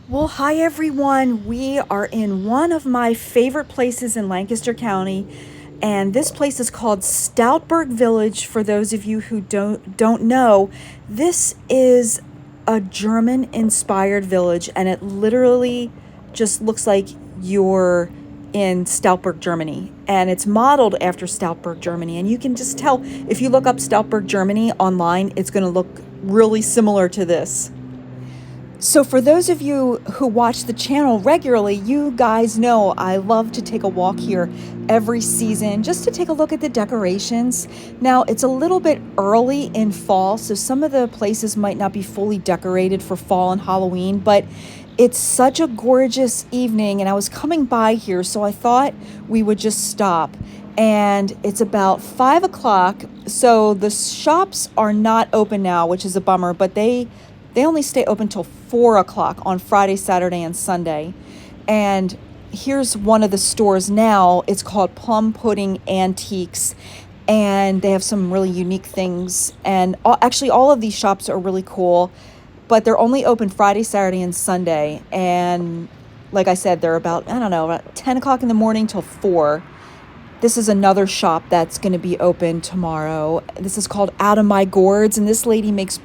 Well, hi everyone. We are in one of my favorite places in Lancaster County, and this place is called Stoudtburg Village. For those of you who don't know, this is a German-inspired village, and it literally just looks like you're in Stoudtburg, Germany, and it's modeled after Stoudtburg, Germany. And you can just tell if you look up Stoudtburg, Germany online, it's going to look really similar to this. So, for those of you who watch the channel regularly, you guys know I love to take a walk here every season just to take a look at the decorations. Now, it's a little bit early in fall, so some of the places might not be fully decorated for fall and Halloween, but it's such a gorgeous evening, and I was coming by here, so I thought we would just stop. And it's about 5 o'clock, so the shops are not open now, which is a bummer, but they only stay open till 4 o'clock on Friday, Saturday, and Sunday. And here's one of the stores now. It's called Plum Pudding Antiques, and they have some really unique things. And actually, all of these shops are really cool, but they're only open Friday, Saturday, and Sunday. And like I said, they're about, I don't know, about 10 o'clock in the morning till 4. This is another shop that's going to be open tomorrow. This is called Out of My Gourds, and this lady makes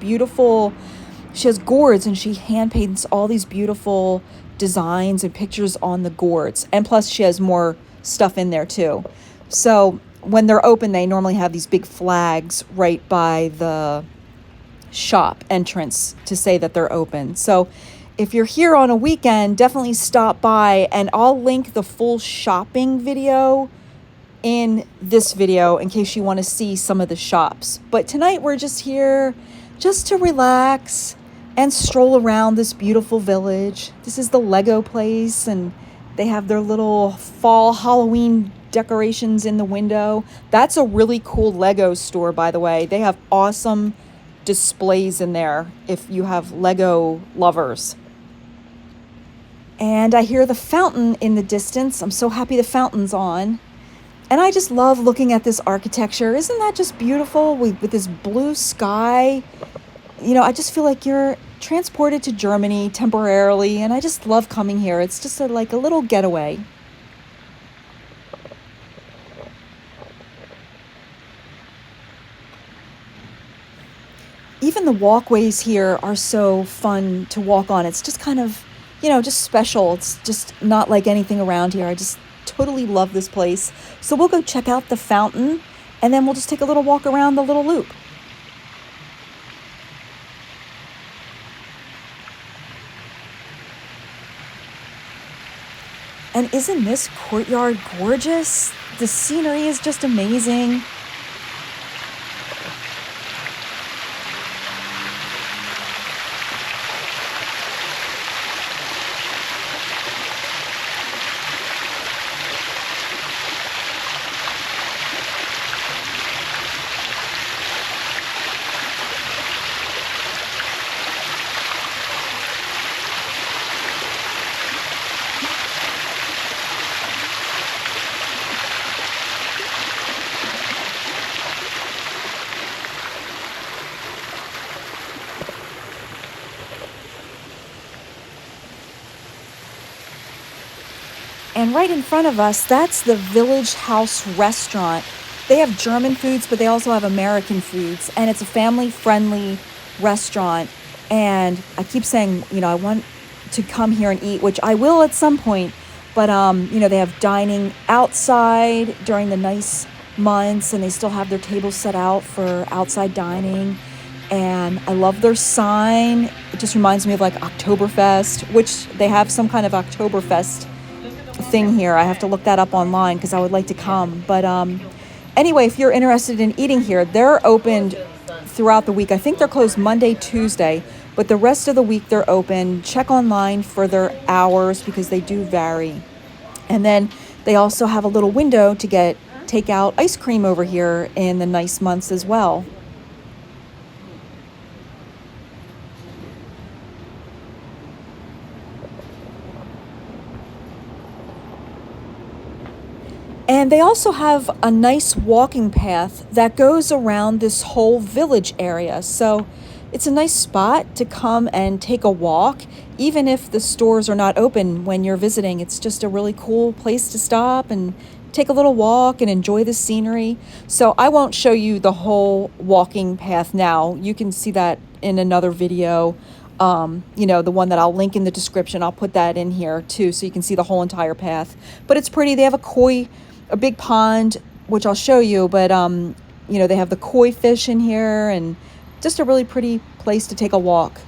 she has gourds, and she hand paints all these beautiful designs and pictures on the gourds. And plus she has more stuff in there too. So when they're open, they normally have these big flags right by the shop entrance to say that they're open. So if you're here on a weekend, definitely stop by, and I'll link the full shopping video in this video in case you want to see some of the shops. But tonight we're just here just to relax and stroll around this beautiful village. This is the Lego place, and they have their little fall Halloween decorations in the window. That's a really cool Lego store, by the way. They have awesome displays in there if you have Lego lovers. And I hear the fountain in the distance. I'm so happy the fountain's on. And I just love looking at this architecture. Isn't that just beautiful with this blue sky? I just feel like you're transported to Germany temporarily, and I just love coming here. It's just like a little getaway. Even the walkways here are so fun to walk on. It's just kind of, just special. It's just not like anything around here. I just totally love this place. So we'll go check out the fountain, and then we'll just take a little walk around the little loop. And isn't this courtyard gorgeous? The scenery is just amazing. And right in front of us, that's the Village House restaurant. They have German foods, but they also have American foods. And it's a family-friendly restaurant. And I keep saying, I want to come here and eat, which I will at some point. But, they have dining outside during the nice months, and they still have their tables set out for outside dining. And I love their sign. It just reminds me of like Oktoberfest, which they have some kind of Oktoberfest thing here. I have to look that up online because I would like to come. But anyway, if you're interested in eating here, they're opened throughout the week. I think they're closed Monday, Tuesday, but the rest of the week they're open. Check online for their hours because they do vary. And then they also have a little window to get takeout ice cream over here in the nice months as well. And they also have a nice walking path that goes around this whole village area. So It's a nice spot to come and take a walk, even if the stores are not open when you're visiting. It's just a really cool place to stop and take a little walk and enjoy the scenery. So I won't show you the whole walking path now. You can see that in another video. The one that I'll link in the description. I'll put that in here too, so you can see the whole entire path. But it's pretty. They have a big pond, which I'll show you. But they have the koi fish in here, and just a really pretty place to take a walk.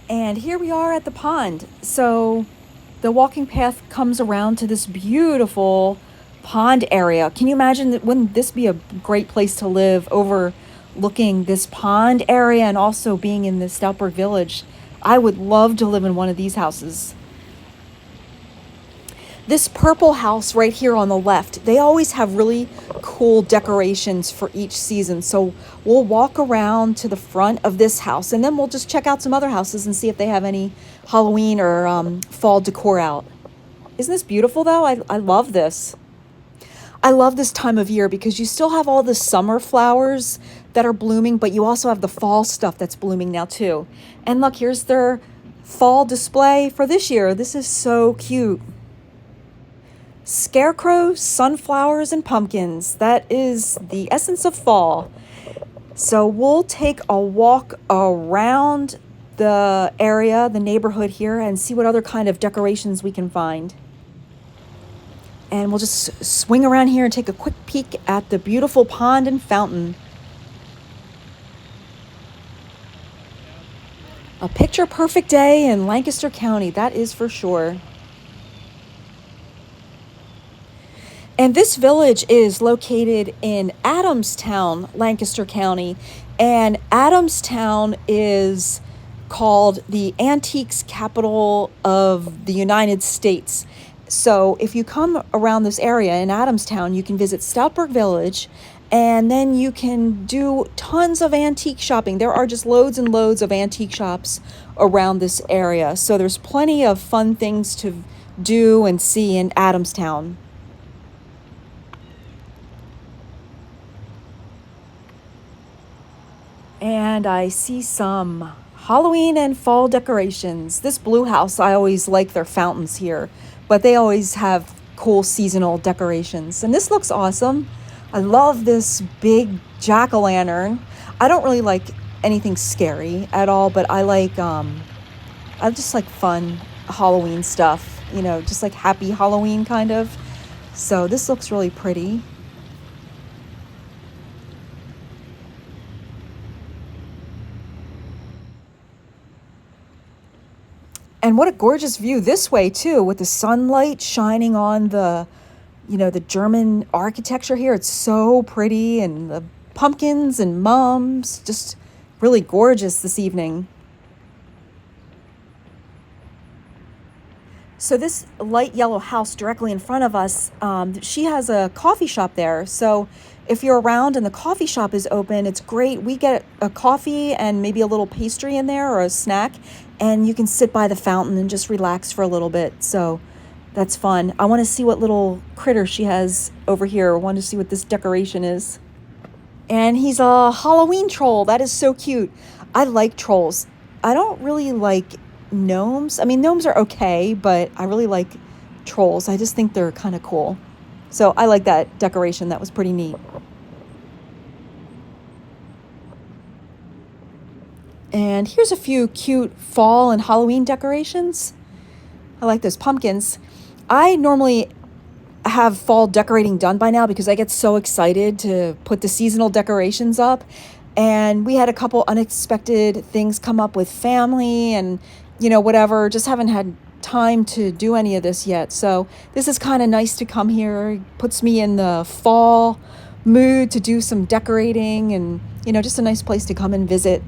And here we are at the pond. So the walking path comes around to this beautiful pond area. Can you imagine that? Wouldn't this be a great place to live, overlooking this pond area and also being in the Stoudtburg village? I would love to live in one of these houses. This purple house right here on the left, they always have really cool decorations for each season. So we'll walk around to the front of this house, and then we'll just check out some other houses and see if they have any Halloween or fall decor out. Isn't this beautiful though? I love this. I love this time of year because you still have all the summer flowers that are blooming, but you also have the fall stuff that's blooming now too. And look, here's their fall display for this year. This is so cute. Scarecrows, sunflowers, and pumpkins. That is the essence of fall. So we'll take a walk around the area, the neighborhood here, and see what other kind of decorations we can find. And we'll just swing around here and take a quick peek at the beautiful pond and fountain. A picture-perfect day in Lancaster County, that is for sure. And this village is located in Adamstown, Lancaster County. And Adamstown is called the antiques capital of the United States. So if you come around this area in Adamstown, you can visit Stoudtburg Village, and then you can do tons of antique shopping. There are just loads and loads of antique shops around this area. So there's plenty of fun things to do and see in Adamstown. And I see some Halloween and fall decorations. This blue house, I always like their fountains here, but they always have cool seasonal decorations. And this looks awesome. I love this big jack-o'-lantern. I don't really like anything scary at all, but I just like fun Halloween stuff, just like happy Halloween kind of. So this looks really pretty. And what a gorgeous view this way too, with the sunlight shining on the German architecture here. It's so pretty, and the pumpkins and mums, just really gorgeous this evening. So this light yellow house directly in front of us, she has a coffee shop there. So if you're around and the coffee shop is open, it's great. We get a coffee and maybe a little pastry in there or a snack, and you can sit by the fountain and just relax for a little bit. So that's fun. I want to see what little critter she has over here. I want to see what this decoration is. And he's a Halloween troll. That is so cute. I like trolls. I don't really like gnomes. I mean, gnomes are okay, but I really like trolls. I just think they're kind of cool. So I like that decoration. That was pretty neat. And here's a few cute fall and Halloween decorations. I like those pumpkins. I normally have fall decorating done by now because I get so excited to put the seasonal decorations up. And we had a couple unexpected things come up with family and, whatever. Just haven't had time to do any of this yet. So this is kind of nice to come here. It puts me in the fall mood to do some decorating and, just a nice place to come and visit.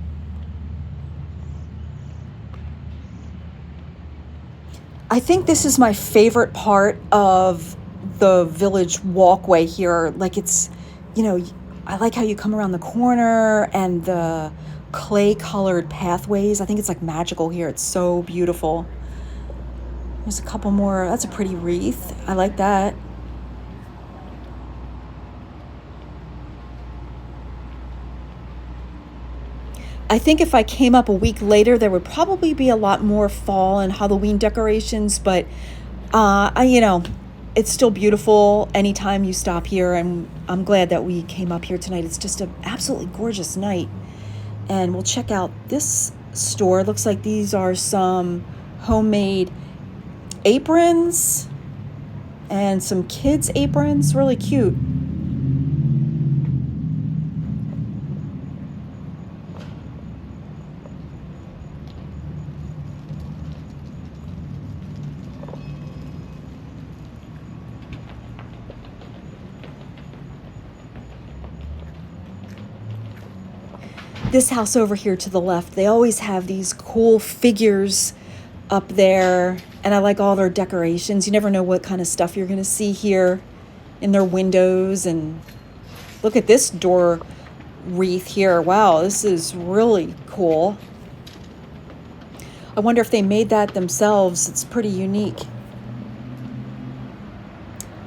I think this is my favorite part of the village walkway here. Like it's, I like how you come around the corner and the clay colored pathways. I think it's like magical here. It's so beautiful. There's a couple more. That's a pretty wreath. I like that. I think if I came up a week later, there would probably be a lot more fall and Halloween decorations, but it's still beautiful anytime you stop here, and I'm glad that we came up here tonight. It's just an absolutely gorgeous night. And we'll check out this store. Looks like these are some homemade aprons and some kids' aprons. Really cute. This house over here to the left, they always have these cool figures up there, and I like all their decorations. You never know what kind of stuff you're going to see here in their windows. And look at this door wreath here. Wow, this is really cool. I wonder if they made that themselves. It's pretty unique.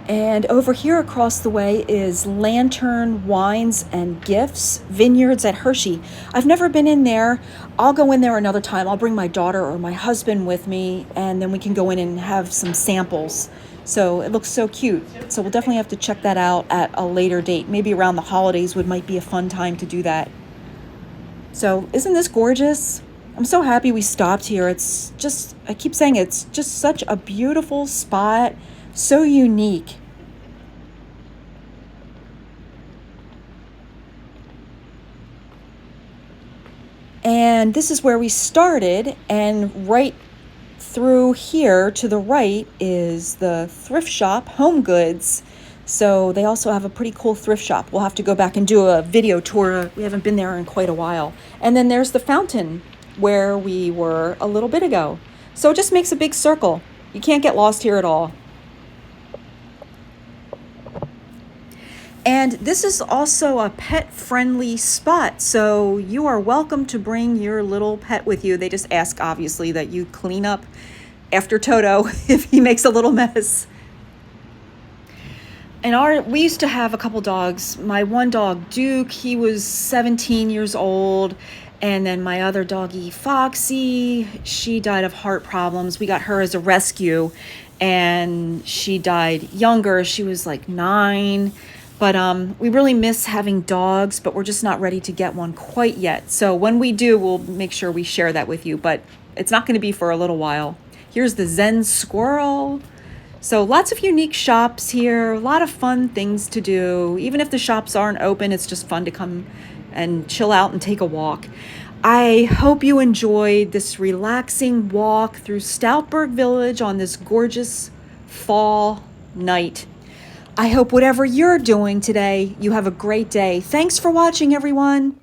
And over here across the way is Lantern Wines and Gifts Vineyards at Hershey. I've never been in there. I'll go in there another time. I'll bring my daughter or my husband with me, and then we can go in and have some samples. So it looks so cute. So we'll definitely have to check that out at a later date. Maybe around the holidays might be a fun time to do that. So isn't this gorgeous? I'm so happy we stopped here. It's just, I keep saying it's just such a beautiful spot. So unique. And this is where we started, and right through here to the right is the thrift shop, Home Goods. So they also have a pretty cool thrift shop. We'll have to go back and do a video tour. We haven't been there in quite a while. And then there's the fountain where we were a little bit ago. So it just makes a big circle. You can't get lost here at all. And this is also a pet-friendly spot, so you are welcome to bring your little pet with you. They just ask, obviously, that you clean up after Toto if he makes a little mess. And we used to have a couple dogs. My one dog, Duke, he was 17 years old. And then my other doggie, Foxy, she died of heart problems. We got her as a rescue, and she died younger. She was like 9. But we really miss having dogs, but we're just not ready to get one quite yet. So when we do, we'll make sure we share that with you, but it's not going to be for a little while. Here's the Zen Squirrel. So lots of unique shops here, a lot of fun things to do. Even if the shops aren't open, it's just fun to come and chill out and take a walk. I hope you enjoyed this relaxing walk through Stoudtburg Village on this gorgeous fall night. I hope whatever you're doing today, you have a great day. Thanks for watching, everyone.